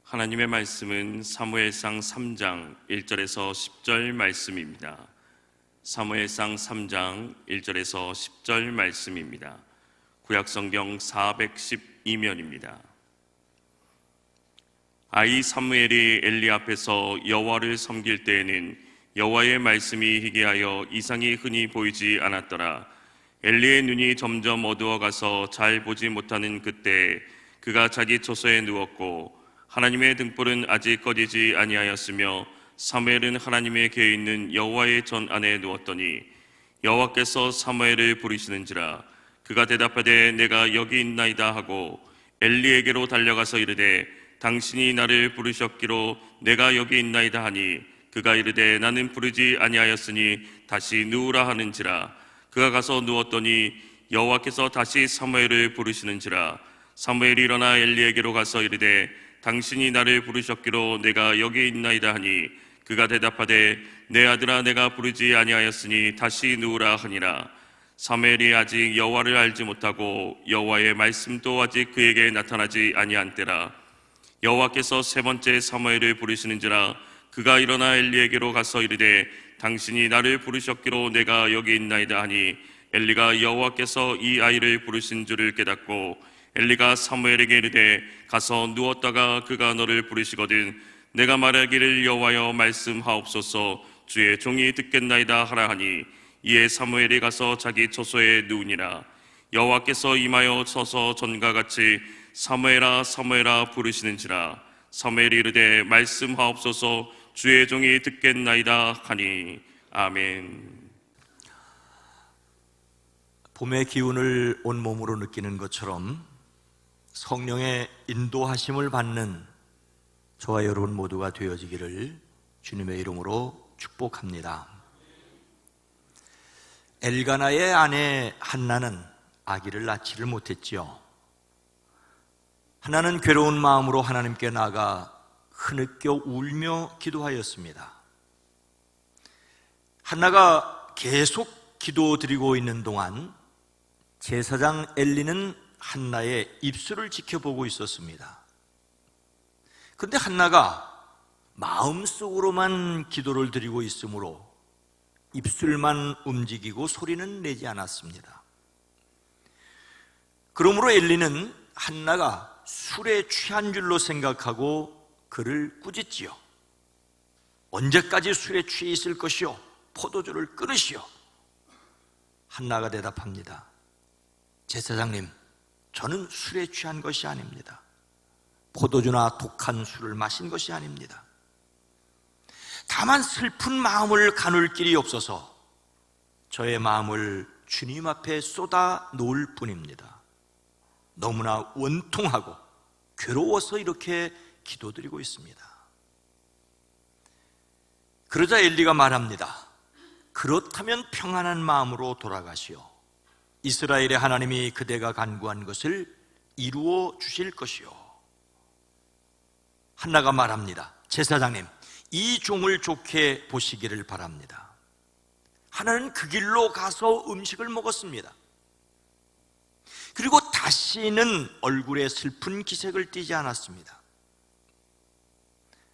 하나님의 말씀은 사무엘상 3장 1절에서 10절 말씀입니다. 사무엘상 3장 1절에서 10절 말씀입니다. 구약성경 412면입니다. 아이 사무엘이 엘리 앞에서 여호와를 섬길 때에는 여호와의 말씀이 희귀하여 이상이 흔히 보이지 않았더라. 엘리의 눈이 점점 어두워가서 잘 보지 못하는 그때 그가 자기 처소에 누웠고 하나님의 등불은 아직 꺼지지 아니하였으며 사무엘은 하나님의 궤에 있는 여호와의 전 안에 누웠더니 여호와께서 사무엘을 부르시는지라. 그가 대답하되 내가 여기 있나이다 하고 엘리에게로 달려가서 이르되 당신이 나를 부르셨기로 내가 여기 있나이다 하니 그가 이르되 나는 부르지 아니하였으니 다시 누우라 하는지라. 그가 가서 누웠더니 여호와께서 다시 사무엘을 부르시는지라. 사무엘이 일어나 엘리에게로 가서 이르되 당신이 나를 부르셨기로 내가 여기 있나이다 하니 그가 대답하되 내 아들아 내가 부르지 아니하였으니 다시 누우라 하니라. 사무엘이 아직 여호와를 알지 못하고 여호와의 말씀도 아직 그에게 나타나지 아니한 때라. 여호와께서 세 번째 사무엘을 부르시는지라. 그가 일어나 엘리에게로 가서 이르되 당신이 나를 부르셨기로 내가 여기 있나이다 하니 엘리가 여호와께서 이 아이를 부르신 줄을 깨닫고 엘리가 사무엘에게 이르되 가서 누웠다가 그가 너를 부르시거든 내가 말하기를 여호와여 말씀하옵소서 주의 종이 듣겠나이다 하라 하니 이에 사무엘이 가서 자기 처소에 누우니라. 여호와께서 임하여 서서 전과 같이 사무엘아 사무엘아 부르시는지라. 사무엘이 이르되 말씀하옵소서 주의 종이 듣겠나이다 하니 아멘. 봄의 기운을 온몸으로 느끼는 것처럼 성령의 인도하심을 받는 저와 여러분 모두가 되어지기를 주님의 이름으로 축복합니다. 엘가나의 아내 한나는 아기를 낳지를 못했지요. 한나는 괴로운 마음으로 하나님께 나아가 흐느껴 울며 기도하였습니다. 한나가 계속 기도드리고 있는 동안 제사장 엘리는 한나의 입술을 지켜보고 있었습니다. 그런데 한나가 마음속으로만 기도를 드리고 있으므로 입술만 움직이고 소리는 내지 않았습니다. 그러므로 엘리는 한나가 술에 취한 줄로 생각하고 그를 꾸짖지요. 언제까지 술에 취해 있을 것이요? 포도주를 끊으시오. 한나가 대답합니다. 제사장님, 저는 술에 취한 것이 아닙니다. 포도주나 독한 술을 마신 것이 아닙니다. 다만 슬픈 마음을 가눌 길이 없어서 저의 마음을 주님 앞에 쏟아 놓을 뿐입니다. 너무나 원통하고 괴로워서 이렇게 기도드리고 있습니다. 그러자 엘리가 말합니다. 그렇다면 평안한 마음으로 돌아가시오. 이스라엘의 하나님이 그대가 간구한 것을 이루어 주실 것이요. 한나가 말합니다. 제사장님, 이 종을 좋게 보시기를 바랍니다. 한나는 그 길로 가서 음식을 먹었습니다. 그리고 다시는 얼굴에 슬픈 기색을 띠지 않았습니다.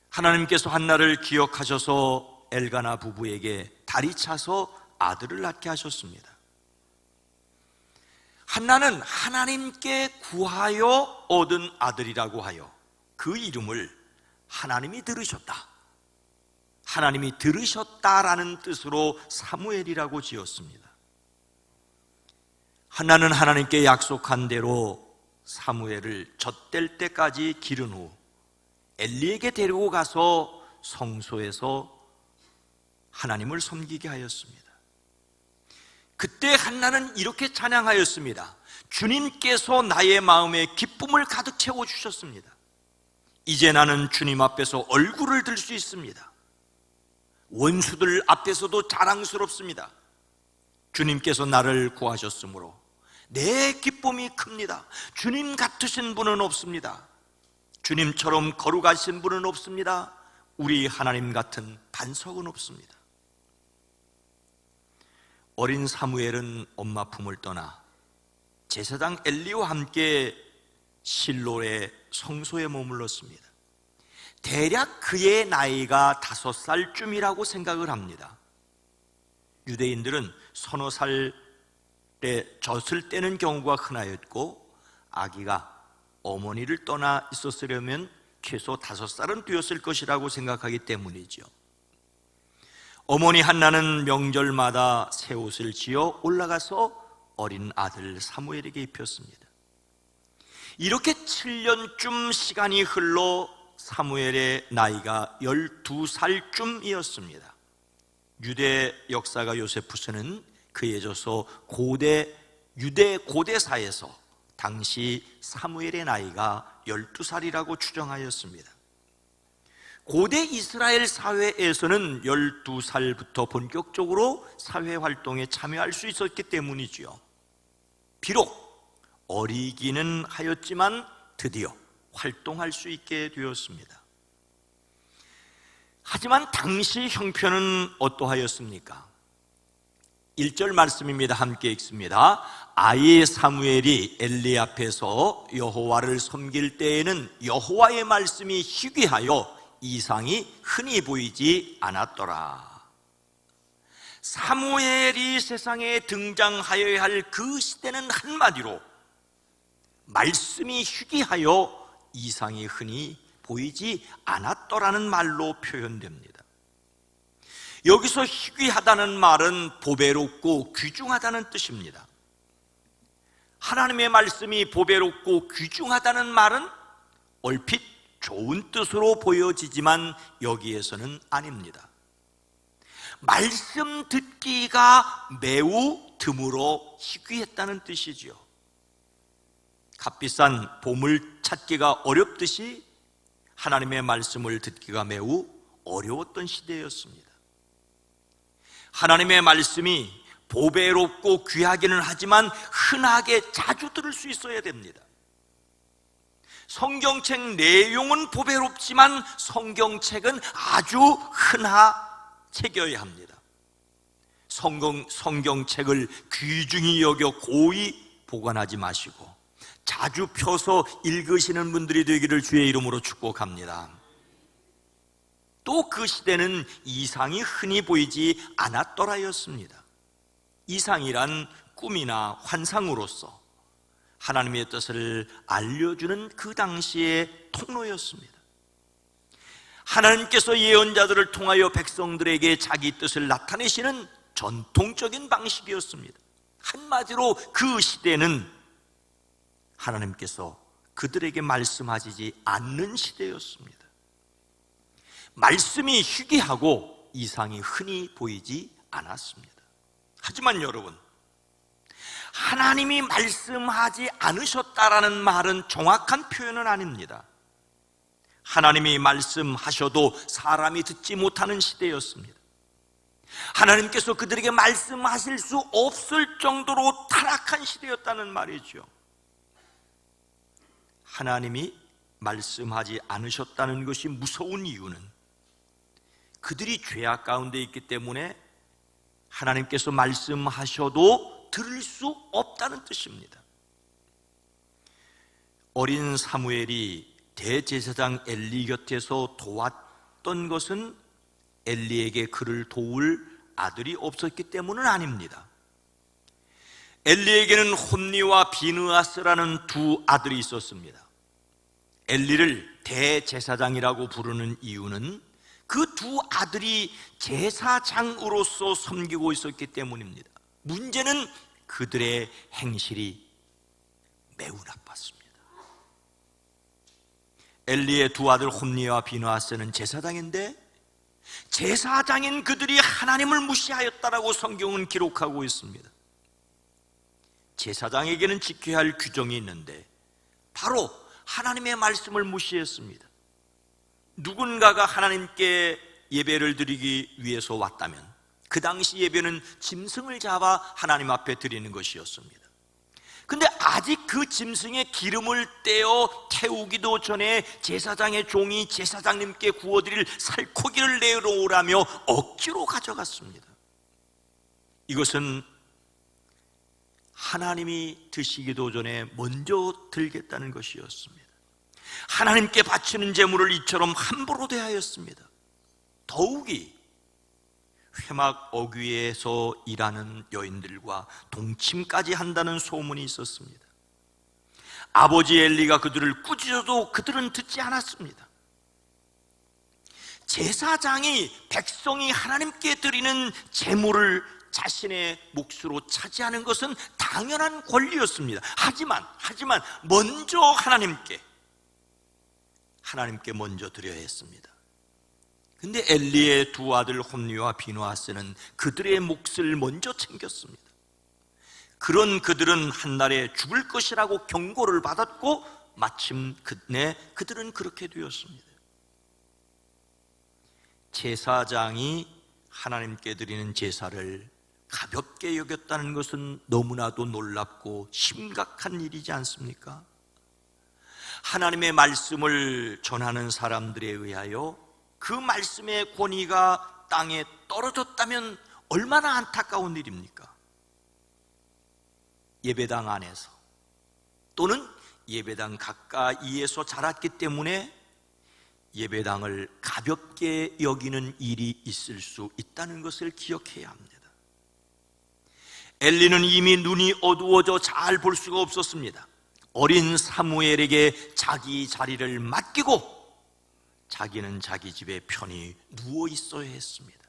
하나님께서 한나를 기억하셔서 엘가나 부부에게 다리 차서 아들을 낳게 하셨습니다. 한나는 하나님께 구하여 얻은 아들이라고 하여 그 이름을 하나님이 들으셨다, 하나님이 들으셨다라는 뜻으로 사무엘이라고 지었습니다. 한나는 하나님께 약속한 대로 사무엘을 젖될 때까지 기른 후 엘리에게 데리고 가서 성소에서 하나님을 섬기게 하였습니다. 그때 한나는 이렇게 찬양하였습니다. 주님께서 나의 마음에 기쁨을 가득 채워주셨습니다. 이제 나는 주님 앞에서 얼굴을 들 수 있습니다. 원수들 앞에서도 자랑스럽습니다. 주님께서 나를 구하셨으므로 내 기쁨이 큽니다. 주님 같으신 분은 없습니다. 주님처럼 거룩하신 분은 없습니다. 우리 하나님 같은 반석은 없습니다. 어린 사무엘은 엄마 품을 떠나 제사장 엘리와 함께 실로의 성소에 머물렀습니다. 대략 그의 나이가 5살쯤이라고 생각을 합니다. 유대인들은 서너 살에 젖을 떼는 경우가 흔하였고, 아기가 어머니를 떠나 있었으려면 최소 5살은 되었을 것이라고 생각하기 때문이죠. 어머니 한나는 명절마다 새 옷을 지어 올라가서 어린 아들 사무엘에게 입혔습니다. 이렇게 7년쯤 시간이 흘러 사무엘의 나이가 12살쯤이었습니다. 유대 역사가 요세푸스는 그에 져서 유대 고대사에서 당시 사무엘의 나이가 12살이라고 추정하였습니다. 고대 이스라엘 사회에서는 12살부터 본격적으로 사회활동에 참여할 수 있었기 때문이지요. 비록 어리기는 하였지만 드디어 활동할 수 있게 되었습니다. 하지만 당시 형편은 어떠하였습니까? 1절 말씀입니다. 함께 읽습니다. 아이 사무엘이 엘리 앞에서 여호와를 섬길 때에는 여호와의 말씀이 희귀하여 이상이 흔히 보이지 않았더라. 사무엘이 세상에 등장하여야 할 그 시대는 한마디로 말씀이 희귀하여 이상이 흔히 보이지 않았더라는 말로 표현됩니다. 여기서 희귀하다는 말은 보배롭고 귀중하다는 뜻입니다. 하나님의 말씀이 보배롭고 귀중하다는 말은 얼핏 좋은 뜻으로 보여지지만 여기에서는 아닙니다. 말씀 듣기가 매우 드물어 희귀했다는 뜻이지요. 값비싼 보물 찾기가 어렵듯이 하나님의 말씀을 듣기가 매우 어려웠던 시대였습니다. 하나님의 말씀이 보배롭고 귀하기는 하지만 흔하게 자주 들을 수 있어야 됩니다. 성경책 내용은 보배롭지만 성경책은 아주 흔하책이어야 합니다. 성경책을 귀중히 여겨 고이 보관하지 마시고 자주 펴서 읽으시는 분들이 되기를 주의 이름으로 축복합니다. 또 그 시대는 이상이 흔히 보이지 않았더라였습니다. 이상이란 꿈이나 환상으로서 하나님의 뜻을 알려주는 그 당시의 통로였습니다. 하나님께서 예언자들을 통하여 백성들에게 자기 뜻을 나타내시는 전통적인 방식이었습니다. 한마디로 그 시대는 하나님께서 그들에게 말씀하시지 않는 시대였습니다. 말씀이 희귀하고 이상이 흔히 보이지 않았습니다. 하지만 여러분, 하나님이 말씀하지 않으셨다라는 말은 정확한 표현은 아닙니다. 하나님이 말씀하셔도 사람이 듣지 못하는 시대였습니다. 하나님께서 그들에게 말씀하실 수 없을 정도로 타락한 시대였다는 말이죠. 하나님이 말씀하지 않으셨다는 것이 무서운 이유는 그들이 죄악 가운데 있기 때문에 하나님께서 말씀하셔도 들을 수 없다는 뜻입니다. 어린 사무엘이 대제사장 엘리 곁에서 도왔던 것은 엘리에게 그를 도울 아들이 없었기 때문은 아닙니다. 엘리에게는 홈니와 비느하스라는 두 아들이 있었습니다. 엘리를 대제사장이라고 부르는 이유는 그 두 아들이 제사장으로서 섬기고 있었기 때문입니다. 문제는 그들의 행실이 매우 나빴습니다. 엘리의 두 아들 홈니와 비느하스는 제사장인데 제사장인 그들이 하나님을 무시하였다라고 성경은 기록하고 있습니다. 제사장에게는 지켜야 할 규정이 있는데 바로 하나님의 말씀을 무시했습니다. 누군가가 하나님께 예배를 드리기 위해서 왔다면 그 당시 예배는 짐승을 잡아 하나님 앞에 드리는 것이었습니다. 근데 아직 그 짐승의 기름을 떼어 태우기도 전에 제사장의 종이 제사장님께 구워드릴 살코기를 내놓으라며 억지로 가져갔습니다. 이것은 하나님이 드시기도 전에 먼저 들겠다는 것이었습니다. 하나님께 바치는 제물을 이처럼 함부로 대하였습니다. 더욱이 회막 어귀에서 일하는 여인들과 동침까지 한다는 소문이 있었습니다. 아버지 엘리가 그들을 꾸짖어도 그들은 듣지 않았습니다. 제사장이 백성이 하나님께 드리는 제물을 자신의 몫으로 차지하는 것은 당연한 권리였습니다. 하지만 먼저 하나님께 먼저 드려야 했습니다. 근데 엘리의 두 아들 홈리와 비누아스는 그들의 몫을 먼저 챙겼습니다. 그런 그들은 한날에 죽을 것이라고 경고를 받았고 마침 그들은 그렇게 되었습니다. 제사장이 하나님께 드리는 제사를 가볍게 여겼다는 것은 너무나도 놀랍고 심각한 일이지 않습니까? 하나님의 말씀을 전하는 사람들에 의하여 그 말씀의 권위가 땅에 떨어졌다면 얼마나 안타까운 일입니까? 예배당 안에서 또는 예배당 가까이에서 자랐기 때문에 예배당을 가볍게 여기는 일이 있을 수 있다는 것을 기억해야 합니다. 엘리는 이미 눈이 어두워져 잘 볼 수가 없었습니다. 어린 사무엘에게 자기 자리를 맡기고 자기는 자기 집에 편히 누워 있어야 했습니다.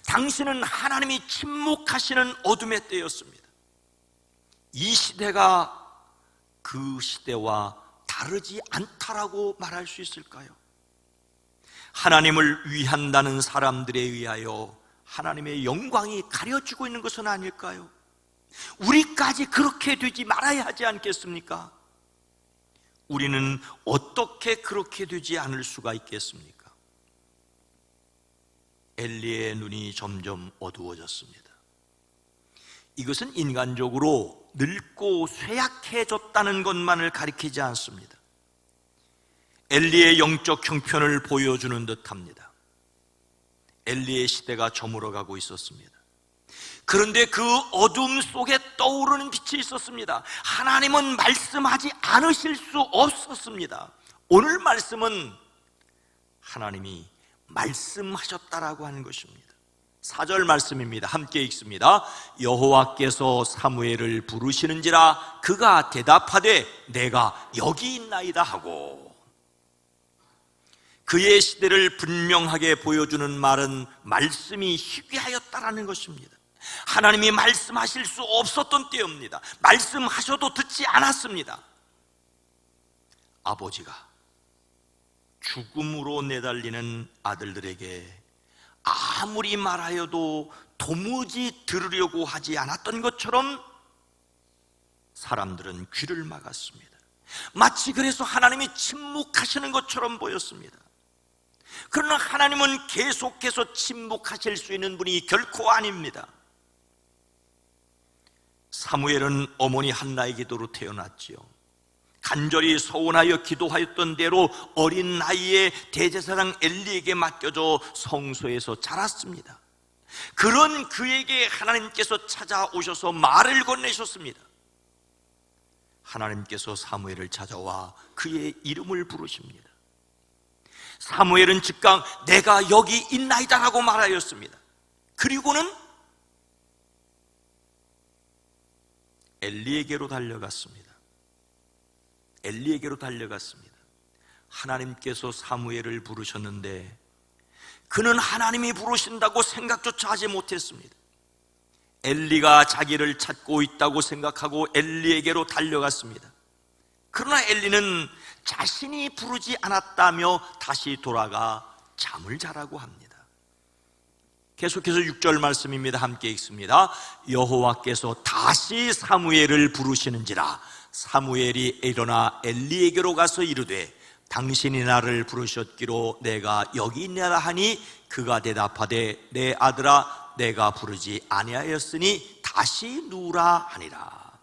당신은 하나님이 침묵하시는 어둠의 때였습니다. 이 시대가 그 시대와 다르지 않다라고 말할 수 있을까요? 하나님을 위한다는 사람들에 의하여 하나님의 영광이 가려지고 있는 것은 아닐까요? 우리까지 그렇게 되지 말아야 하지 않겠습니까? 우리는 어떻게 그렇게 되지 않을 수가 있겠습니까? 엘리의 눈이 점점 어두워졌습니다. 이것은 인간적으로 늙고 쇠약해졌다는 것만을 가리키지 않습니다. 엘리의 영적 형편을 보여주는 듯합니다. 엘리의 시대가 저물어가고 있었습니다. 그런데 그 어둠 속에 떠오르는 빛이 있었습니다. 하나님은 말씀하지 않으실 수 없었습니다. 오늘 말씀은 하나님이 말씀하셨다라고 하는 것입니다. 4절 말씀입니다. 함께 읽습니다. 여호와께서 사무엘을 부르시는지라 그가 대답하되 내가 여기 있나이다 하고, 그의 시대를 분명하게 보여주는 말은 말씀이 희귀하였다라는 것입니다. 하나님이 말씀하실 수 없었던 때입니다. 말씀하셔도 듣지 않았습니다. 아버지가 죽음으로 내달리는 아들들에게 아무리 말하여도 도무지 들으려고 하지 않았던 것처럼 사람들은 귀를 막았습니다. 마치 그래서 하나님이 침묵하시는 것처럼 보였습니다. 그러나 하나님은 계속해서 침묵하실 수 있는 분이 결코 아닙니다. 사무엘은 어머니 한나의 기도로 태어났지요. 간절히 서원하여 기도하였던 대로 어린 나이에 대제사장 엘리에게 맡겨져 성소에서 자랐습니다. 그런 그에게 하나님께서 찾아오셔서 말을 건네셨습니다. 하나님께서 사무엘을 찾아와 그의 이름을 부르십니다. 사무엘은 즉각 내가 여기 있나이다 라고 말하였습니다. 그리고는 엘리에게로 달려갔습니다. 하나님께서 사무엘을 부르셨는데 그는 하나님이 부르신다고 생각조차 하지 못했습니다. 엘리가 자기를 찾고 있다고 생각하고 엘리에게로 달려갔습니다. 그러나 엘리는 자신이 부르지 않았다며 다시 돌아가 잠을 자라고 합니다. 계속해서 6절 말씀입니다. 함께 읽습니다. 여호와께서 다시 사무엘을 부르시는지라 사무엘이 일어나 엘리에게로 가서 이르되 당신이 나를 부르셨기로 내가 여기 있느라 하니 그가 대답하되 내 아들아 내가 부르지 아니하였으니 다시 누우라 하니라.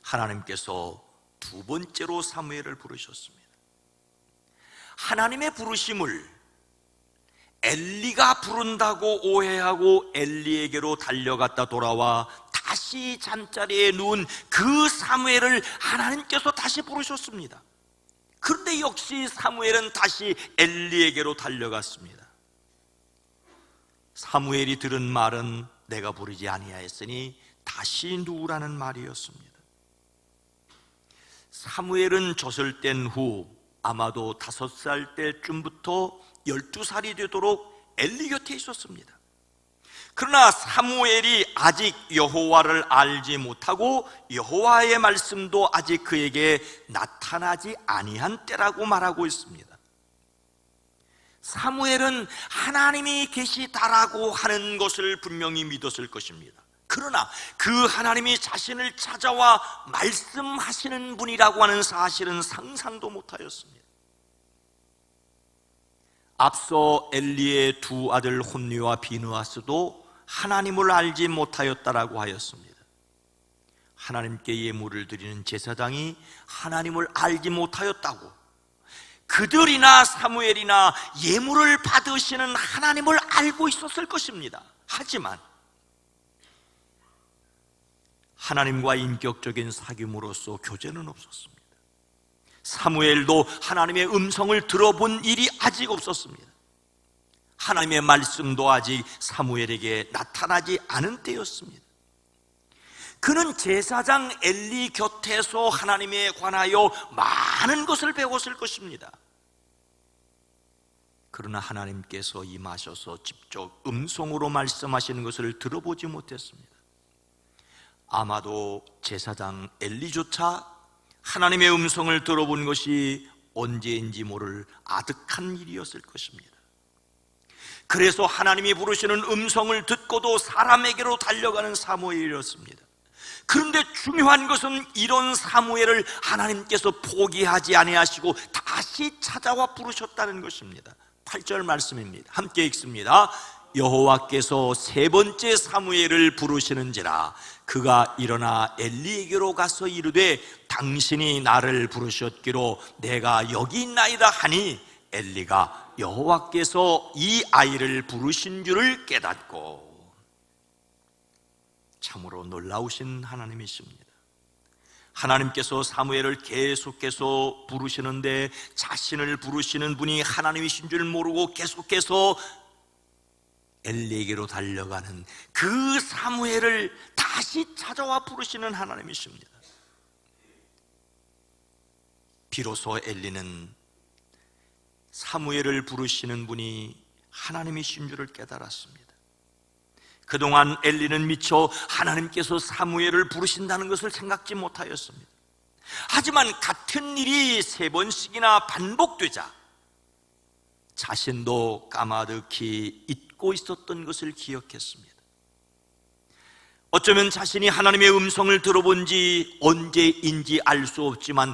하나님께서 두 번째로 사무엘을 부르셨습니다. 하나님의 부르심을 엘리가 부른다고 오해하고 엘리에게로 달려갔다 돌아와 다시 잠자리에 누운 그 사무엘을 하나님께서 다시 부르셨습니다. 그런데 역시 사무엘은 다시 엘리에게로 달려갔습니다. 사무엘이 들은 말은 내가 부르지 아니하였으니 다시 누우라는 말이었습니다. 사무엘은 젖을 뗀 후 아마도 5살 때쯤부터 12살이 되도록 엘리 곁에 있었습니다. 그러나 사무엘이 아직 여호와를 알지 못하고 여호와의 말씀도 아직 그에게 나타나지 아니한 때라고 말하고 있습니다. 사무엘은 하나님이 계시다라고 하는 것을 분명히 믿었을 것입니다. 그러나 그 하나님이 자신을 찾아와 말씀하시는 분이라고 하는 사실은 상상도 못하였습니다. 앞서 엘리의 두 아들 홈리와 비느하스도 하나님을 알지 못하였다라고 하였습니다. 하나님께 예물을 드리는 제사장이 하나님을 알지 못하였다고, 그들이나 사무엘이나 예물을 받으시는 하나님을 알고 있었을 것입니다. 하지만 하나님과 인격적인 사귐으로서 교제는 없었습니다. 사무엘도 하나님의 음성을 들어본 일이 아직 없었습니다. 하나님의 말씀도 아직 사무엘에게 나타나지 않은 때였습니다. 그는 제사장 엘리 곁에서 하나님에 관하여 많은 것을 배웠을 것입니다. 그러나 하나님께서 임하셔서 직접 음성으로 말씀하시는 것을 들어보지 못했습니다. 아마도 제사장 엘리조차 하나님의 음성을 들어본 것이 언제인지 모를 아득한 일이었을 것입니다. 그래서 하나님이 부르시는 음성을 듣고도 사람에게로 달려가는 사무엘이었습니다. 그런데 중요한 것은 이런 사무엘을 하나님께서 포기하지 아니하시고 다시 찾아와 부르셨다는 것입니다. 8절 말씀입니다. 함께 읽습니다. 여호와께서 세 번째 사무엘을 부르시는지라 그가 일어나 엘리에게로 가서 이르되 당신이 나를 부르셨기로 내가 여기 있나이다 하니 엘리가 여호와께서 이 아이를 부르신 줄을 깨닫고. 참으로 놀라우신 하나님이십니다. 하나님께서 사무엘을 계속해서 부르시는데 자신을 부르시는 분이 하나님이신 줄 모르고 계속해서 엘리에게로 달려가는 그 사무엘을 다시 찾아와 부르시는 하나님이십니다. 비로소 엘리는 사무엘을 부르시는 분이 하나님이신 줄을 깨달았습니다. 그동안 엘리는 미처 하나님께서 사무엘을 부르신다는 것을 생각지 못하였습니다. 하지만 같은 일이 3번씩이나 반복되자 자신도 까마득히 잊고 있었던 것을 기억했습니다. 어쩌면 자신이 하나님의 음성을 들어본 지 언제인지 알 수 없지만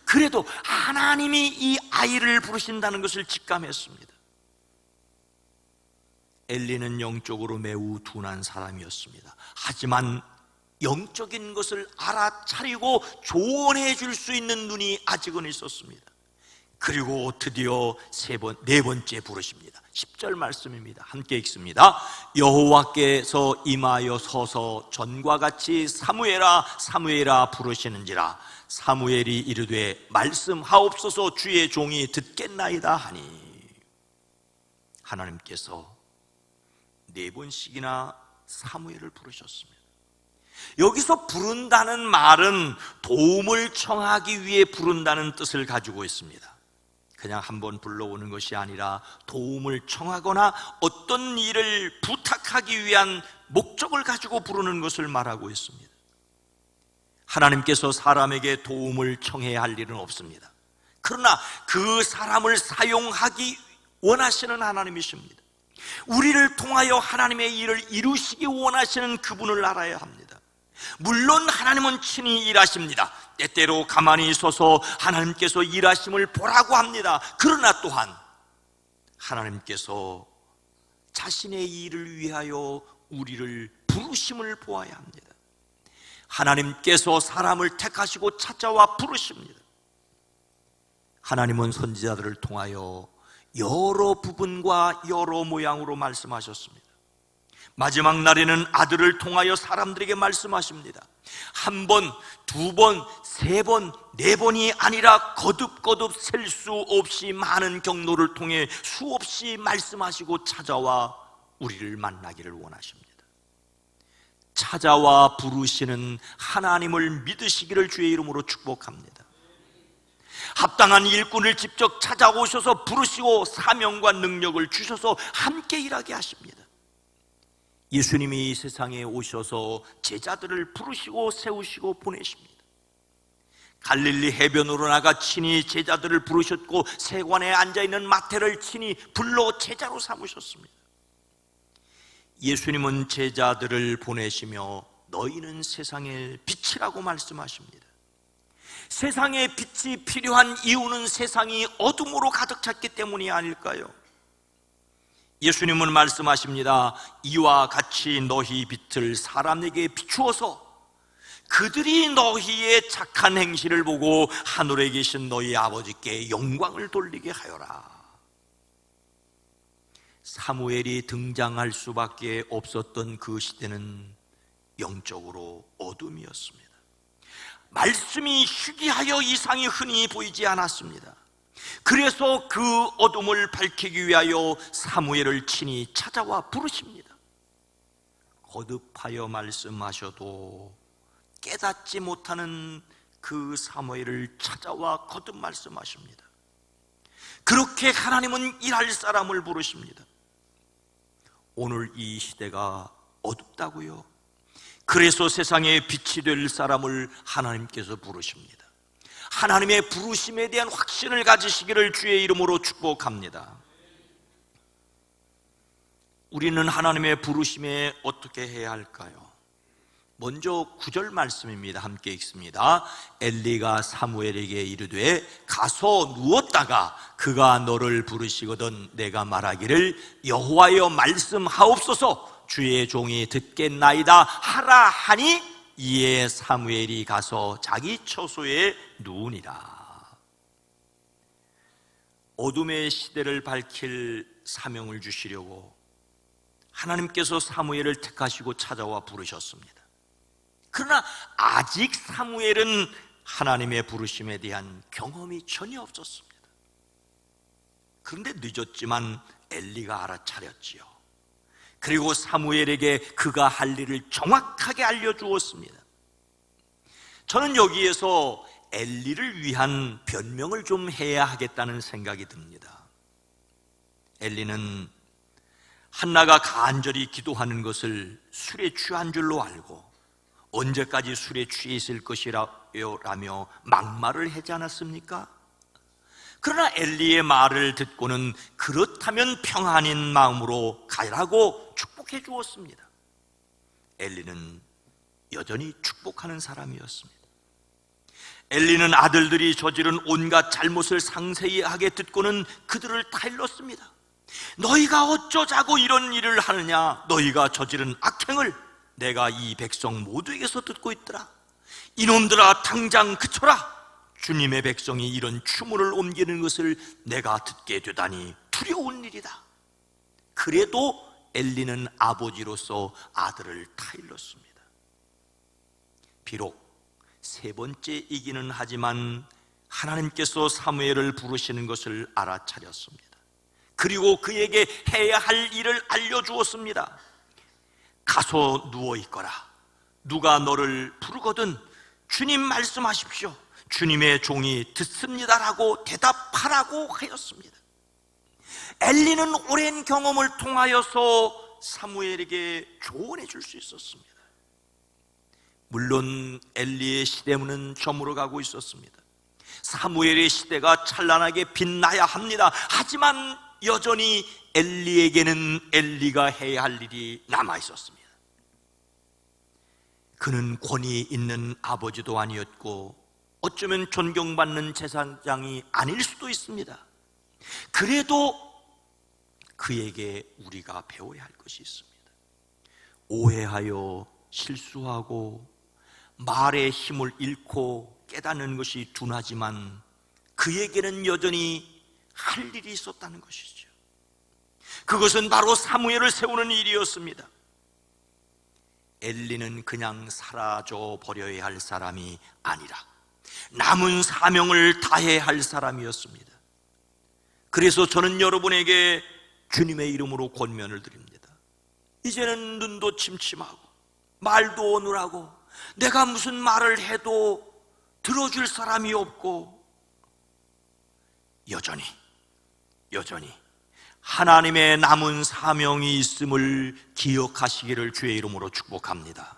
그래도 하나님이 이 아이를 부르신다는 것을 직감했습니다. 엘리는 영적으로 매우 둔한 사람이었습니다. 하지만 영적인 것을 알아차리고 조언해 줄 수 있는 눈이 아직은 있었습니다. 그리고 드디어 네 번째 부르십니다. 10절 말씀입니다. 함께 읽습니다. 여호와께서 임하여 서서 전과 같이 사무엘아 사무엘아 부르시는지라 사무엘이 이르되 말씀하옵소서 주의 종이 듣겠나이다 하니. 하나님께서 4번씩이나 사무엘을 부르셨습니다. 여기서 부른다는 말은 도움을 청하기 위해 부른다는 뜻을 가지고 있습니다. 그냥 한번 불러오는 것이 아니라 도움을 청하거나 어떤 일을 부탁하기 위한 목적을 가지고 부르는 것을 말하고 있습니다. 하나님께서 사람에게 도움을 청해야 할 일은 없습니다. 그러나 그 사람을 사용하기 원하시는 하나님이십니다. 우리를 통하여 하나님의 일을 이루시기 원하시는 그분을 알아야 합니다. 물론 하나님은 친히 일하십니다. 때때로 가만히 있어서 하나님께서 일하심을 보라고 합니다. 그러나 또한 하나님께서 자신의 일을 위하여 우리를 부르심을 보아야 합니다. 하나님께서 사람을 택하시고 찾아와 부르십니다. 하나님은 선지자들을 통하여 여러 부분과 여러 모양으로 말씀하셨습니다. 마지막 날에는 아들을 통하여 사람들에게 말씀하십니다. 한 번, 두 번, 세 번, 네 번이 아니라 거듭거듭 셀 수 없이 많은 경로를 통해 수없이 말씀하시고 찾아와 우리를 만나기를 원하십니다. 찾아와 부르시는 하나님을 믿으시기를 주의 이름으로 축복합니다. 합당한 일꾼을 직접 찾아오셔서 부르시고 사명과 능력을 주셔서 함께 일하게 하십니다. 예수님이 이 세상에 오셔서 제자들을 부르시고 세우시고 보내십니다. 갈릴리 해변으로 나가 친히 제자들을 부르셨고 세관에 앉아있는 마태를 친히 불러 제자로 삼으셨습니다. 예수님은 제자들을 보내시며 너희는 세상의 빛이라고 말씀하십니다. 세상에 빛이 필요한 이유는 세상이 어둠으로 가득 찼기 때문이 아닐까요? 예수님은 말씀하십니다. 이와 같이 너희 빛을 사람에게 비추어서 그들이 너희의 착한 행실을 보고 하늘에 계신 너희 아버지께 영광을 돌리게 하여라. 사무엘이 등장할 수밖에 없었던 그 시대는 영적으로 어둠이었습니다. 말씀이 희귀하여 이상이 흔히 보이지 않았습니다. 그래서 그 어둠을 밝히기 위하여 사무엘을 친히 찾아와 부르십니다. 거듭하여 말씀하셔도 깨닫지 못하는 그 사무엘을 찾아와 거듭 말씀하십니다. 그렇게 하나님은 일할 사람을 부르십니다. 오늘 이 시대가 어둡다고요? 그래서 세상에 빛이 될 사람을 하나님께서 부르십니다. 하나님의 부르심에 대한 확신을 가지시기를 주의 이름으로 축복합니다. 우리는 하나님의 부르심에 어떻게 해야 할까요? 먼저 9절 말씀입니다. 함께 읽습니다. 엘리가 사무엘에게 이르되 가서 누웠다가 그가 너를 부르시거든 내가 말하기를 여호와여 말씀하옵소서 주의 종이 듣겠나이다 하라 하니 이에 사무엘이 가서 자기 처소에 누우니라. 어둠의 시대를 밝힐 사명을 주시려고 하나님께서 사무엘을 택하시고 찾아와 부르셨습니다. 그러나 아직 사무엘은 하나님의 부르심에 대한 경험이 전혀 없었습니다. 그런데 늦었지만 엘리가 알아차렸지요. 그리고 사무엘에게 그가 할 일을 정확하게 알려주었습니다. 저는 여기에서 엘리를 위한 변명을 좀 해야 하겠다는 생각이 듭니다. 엘리는 한나가 간절히 기도하는 것을 술에 취한 줄로 알고 언제까지 술에 취해 있을 것이라며 막말을 하지 않았습니까? 그러나 엘리의 말을 듣고는 그렇다면 평안인 마음으로 가라고 축복해 주었습니다. 엘리는 여전히 축복하는 사람이었습니다. 엘리는 아들들이 저지른 온갖 잘못을 상세히 하게 듣고는 그들을 타일렀습니다. 너희가 어쩌자고 이런 일을 하느냐? 너희가 저지른 악행을 내가 이 백성 모두에게서 듣고 있더라. 이놈들아 당장 그쳐라. 주님의 백성이 이런 추문을 옮기는 것을 내가 듣게 되다니 두려운 일이다. 그래도 엘리는 아버지로서 아들을 타일렀습니다. 비록 세 번째이기는 하지만 하나님께서 사무엘을 부르시는 것을 알아차렸습니다. 그리고 그에게 해야 할 일을 알려주었습니다. 가서 누워있거라. 누가 너를 부르거든 주님 말씀하십시오. 주님의 종이 듣습니다라고 대답하라고 하였습니다. 엘리는 오랜 경험을 통하여서 사무엘에게 조언해 줄 수 있었습니다. 물론 엘리의 시대는 저물어가고 있었습니다. 사무엘의 시대가 찬란하게 빛나야 합니다. 하지만 여전히 엘리에게는 엘리가 해야 할 일이 남아 있었습니다. 그는 권위 있는 아버지도 아니었고 어쩌면 존경받는 제사장이 아닐 수도 있습니다. 그래도 그에게 우리가 배워야 할 것이 있습니다. 오해하여 실수하고 말의 힘을 잃고 깨닫는 것이 둔하지만 그에게는 여전히 할 일이 있었다는 것이죠. 그것은 바로 사무엘을 세우는 일이었습니다. 엘리는 그냥 사라져 버려야 할 사람이 아니라 남은 사명을 다해야 할 사람이었습니다. 그래서 저는 여러분에게 주님의 이름으로 권면을 드립니다. 이제는 눈도 침침하고 말도 어눌하고 내가 무슨 말을 해도 들어줄 사람이 없고 여전히 하나님의 남은 사명이 있음을 기억하시기를 주의 이름으로 축복합니다.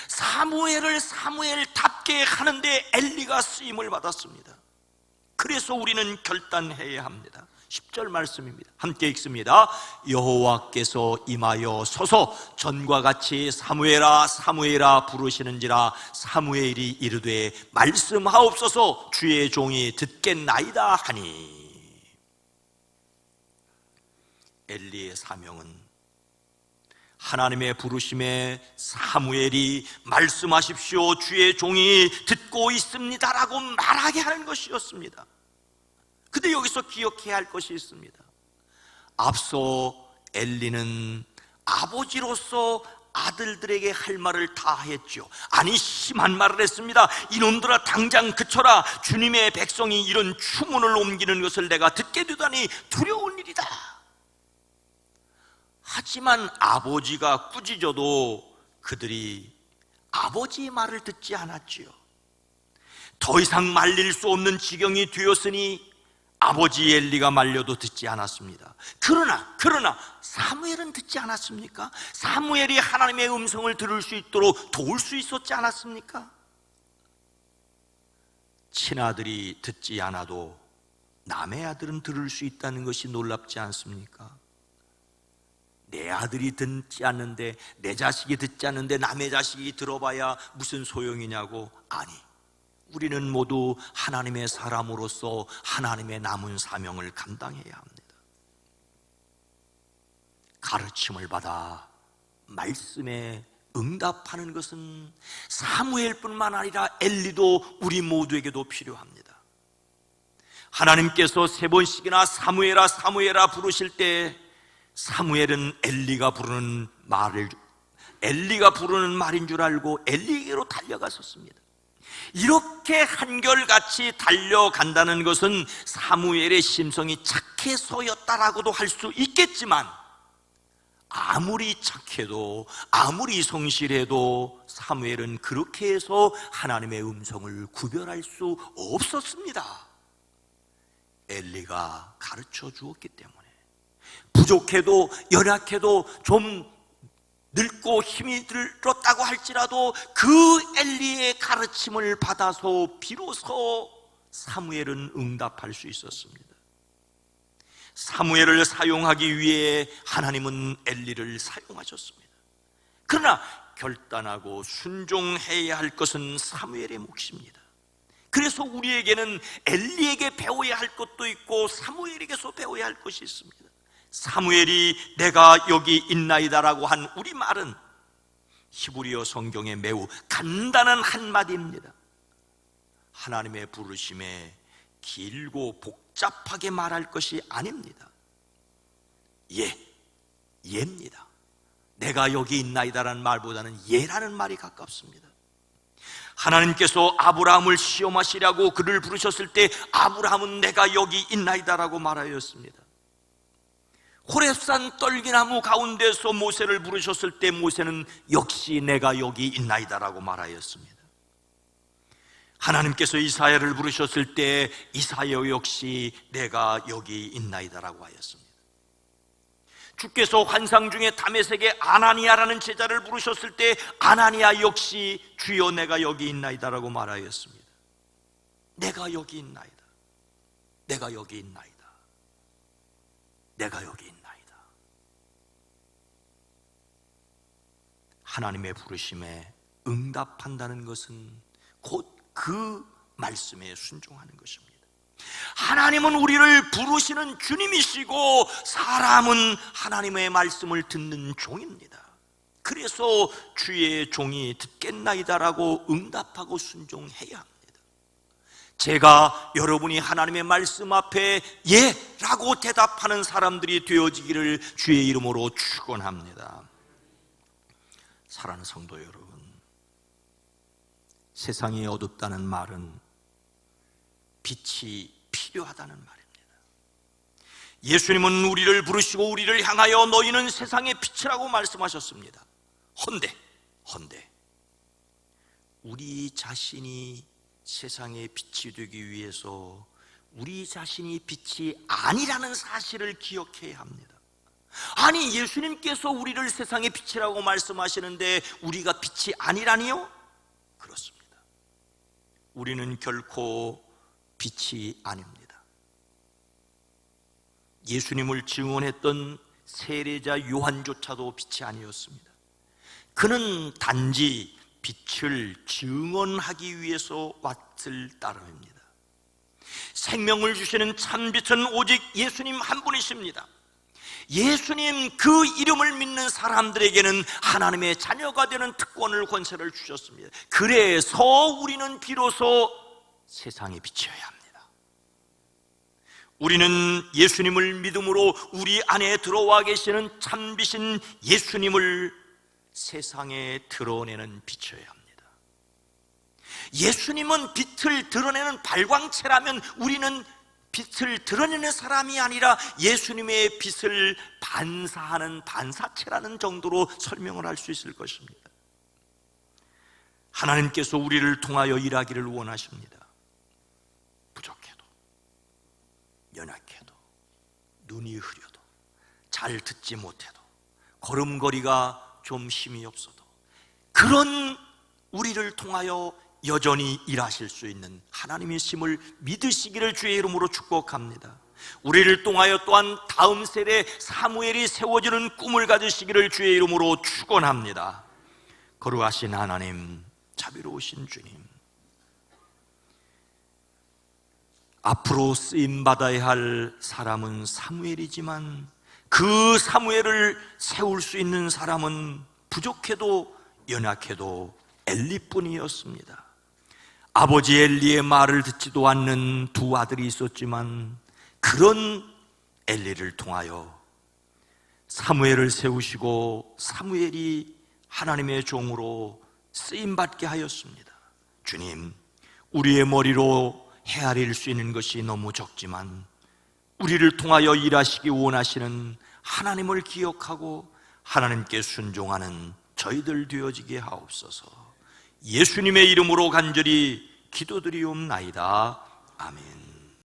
사무엘을 사무엘답게 하는데 엘리가 쓰임을 받았습니다. 그래서 우리는 결단해야 합니다. 10절 말씀입니다. 함께 읽습니다. 여호와께서 임하여 서서 전과 같이 사무엘아 사무엘아 부르시는지라 사무엘이 이르되 말씀하옵소서 주의 종이 듣겠나이다 하니. 엘리의 사명은 하나님의 부르심에 사무엘이 말씀하십시오 주의 종이 듣고 있습니다라고 말하게 하는 것이었습니다. 근데 여기서 기억해야 할 것이 있습니다. 앞서 엘리는 아버지로서 아들들에게 할 말을 다 했죠. 아니 심한 말을 했습니다. 이놈들아 당장 그쳐라. 주님의 백성이 이런 추문을 옮기는 것을 내가 듣게 되다니 두려운 일이다. 하지만 아버지가 꾸짖어도 그들이 아버지의 말을 듣지 않았지요. 더 이상 말릴 수 없는 지경이 되었으니 아버지 엘리가 말려도 듣지 않았습니다. 그러나 사무엘은 듣지 않았습니까? 사무엘이 하나님의 음성을 들을 수 있도록 도울 수 있었지 않았습니까? 친아들이 듣지 않아도 남의 아들은 들을 수 있다는 것이 놀랍지 않습니까? 내 아들이 듣지 않는데, 내 자식이 듣지 않는데 남의 자식이 들어봐야 무슨 소용이냐고. 아니, 우리는 모두 하나님의 사람으로서 하나님의 남은 사명을 감당해야 합니다. 가르침을 받아 말씀에 응답하는 것은 사무엘뿐만 아니라 엘리도 우리 모두에게도 필요합니다. 하나님께서 3번씩이나 사무엘아 사무엘아 부르실 때 사무엘은 엘리가 부르는 말인 줄 알고 엘리에게로 달려갔었습니다. 이렇게 한결같이 달려간다는 것은 사무엘의 심성이 착해서였다라고도 할 수 있겠지만, 아무리 착해도 아무리 성실해도 사무엘은 그렇게 해서 하나님의 음성을 구별할 수 없었습니다. 엘리가 가르쳐 주었기 때문에. 부족해도 연약해도 좀 늙고 힘이 들었다고 할지라도 그 엘리의 가르침을 받아서 비로소 사무엘은 응답할 수 있었습니다. 사무엘을 사용하기 위해 하나님은 엘리를 사용하셨습니다. 그러나 결단하고 순종해야 할 것은 사무엘의 몫입니다. 그래서 우리에게는 엘리에게 배워야 할 것도 있고 사무엘에게서 배워야 할 것이 있습니다. 사무엘이 내가 여기 있나이다라고 한 우리말은 히브리어 성경에 매우 간단한 한마디입니다. 하나님의 부르심에 길고 복잡하게 말할 것이 아닙니다. 예입니다. 내가 여기 있나이다라는 말보다는 예라는 말이 가깝습니다. 하나님께서 아브라함을 시험하시려고 그를 부르셨을 때 아브라함은 내가 여기 있나이다라고 말하였습니다. 호렙산 떨기나무 가운데서 모세를 부르셨을 때 모세는 역시 내가 여기 있나이다라고 말하였습니다. 하나님께서 이사야를 부르셨을 때 이사야 역시 내가 여기 있나이다라고 하였습니다. 주께서 환상 중에 다메섹의 아나니아라는 제자를 부르셨을 때 아나니아 역시 주여 내가 여기 있나이다라고 말하였습니다. 내가 여기 있나이다. 내가 여기 있나이다. 내가 여기 있나이다. 하나님의 부르심에 응답한다는 것은 곧 그 말씀에 순종하는 것입니다. 하나님은 우리를 부르시는 주님이시고 사람은 하나님의 말씀을 듣는 종입니다. 그래서 주의 종이 듣겠나이다라고 응답하고 순종해야 합니다. 제가 여러분이 하나님의 말씀 앞에 예라고 대답하는 사람들이 되어지기를 주의 이름으로 축원합니다. 사랑하는 성도 여러분, 세상이 어둡다는 말은 빛이 필요하다는 말입니다. 예수님은 우리를 부르시고 우리를 향하여 너희는 세상의 빛이라고 말씀하셨습니다. 헌데 우리 자신이 세상의 빛이 되기 위해서 우리 자신이 빛이 아니라는 사실을 기억해야 합니다. 아니, 예수님께서 우리를 세상의 빛이라고 말씀하시는데 우리가 빛이 아니라니요? 그렇습니다. 우리는 결코 빛이 아닙니다. 예수님을 증언했던 세례자 요한조차도 빛이 아니었습니다. 그는 단지 빛을 증언하기 위해서 왔을 따름입니다. 생명을 주시는 참빛은 오직 예수님 한 분이십니다. 예수님 그 이름을 믿는 사람들에게는 하나님의 자녀가 되는 특권을, 권세를 주셨습니다. 그래서 우리는 비로소 세상의 빛이어야 합니다. 우리는 예수님을 믿음으로 우리 안에 들어와 계시는 참빛인 예수님을 세상에 드러내는 빛이어야 합니다. 예수님은 빛을 드러내는 발광체라면 우리는 빛을 드러내는 사람이 아니라 예수님의 빛을 반사하는 반사체라는 정도로 설명을 할 수 있을 것입니다. 하나님께서 우리를 통하여 일하기를 원하십니다. 부족해도, 연약해도, 눈이 흐려도, 잘 듣지 못해도, 걸음걸이가 좀 힘이 없어도 그런 우리를 통하여 여전히 일하실 수 있는 하나님이심을 믿으시기를 주의 이름으로 축복합니다. 우리를 통하여 또한 다음 세대 사무엘이 세워지는 꿈을 가지시기를 주의 이름으로 축원합니다. 거룩하신 하나님, 자비로우신 주님, 앞으로 쓰임받아야 할 사람은 사무엘이지만 그 사무엘을 세울 수 있는 사람은 부족해도 연약해도 엘리뿐이었습니다. 아버지 엘리의 말을 듣지도 않는 두 아들이 있었지만 그런 엘리를 통하여 사무엘을 세우시고 사무엘이 하나님의 종으로 쓰임받게 하였습니다. 주님, 우리의 머리로 헤아릴 수 있는 것이 너무 적지만 우리를 통하여 일하시기 원하시는 하나님을 기억하고 하나님께 순종하는 저희들 되어지게 하옵소서. 예수님의 이름으로 간절히 기도드리옵나이다. 아멘.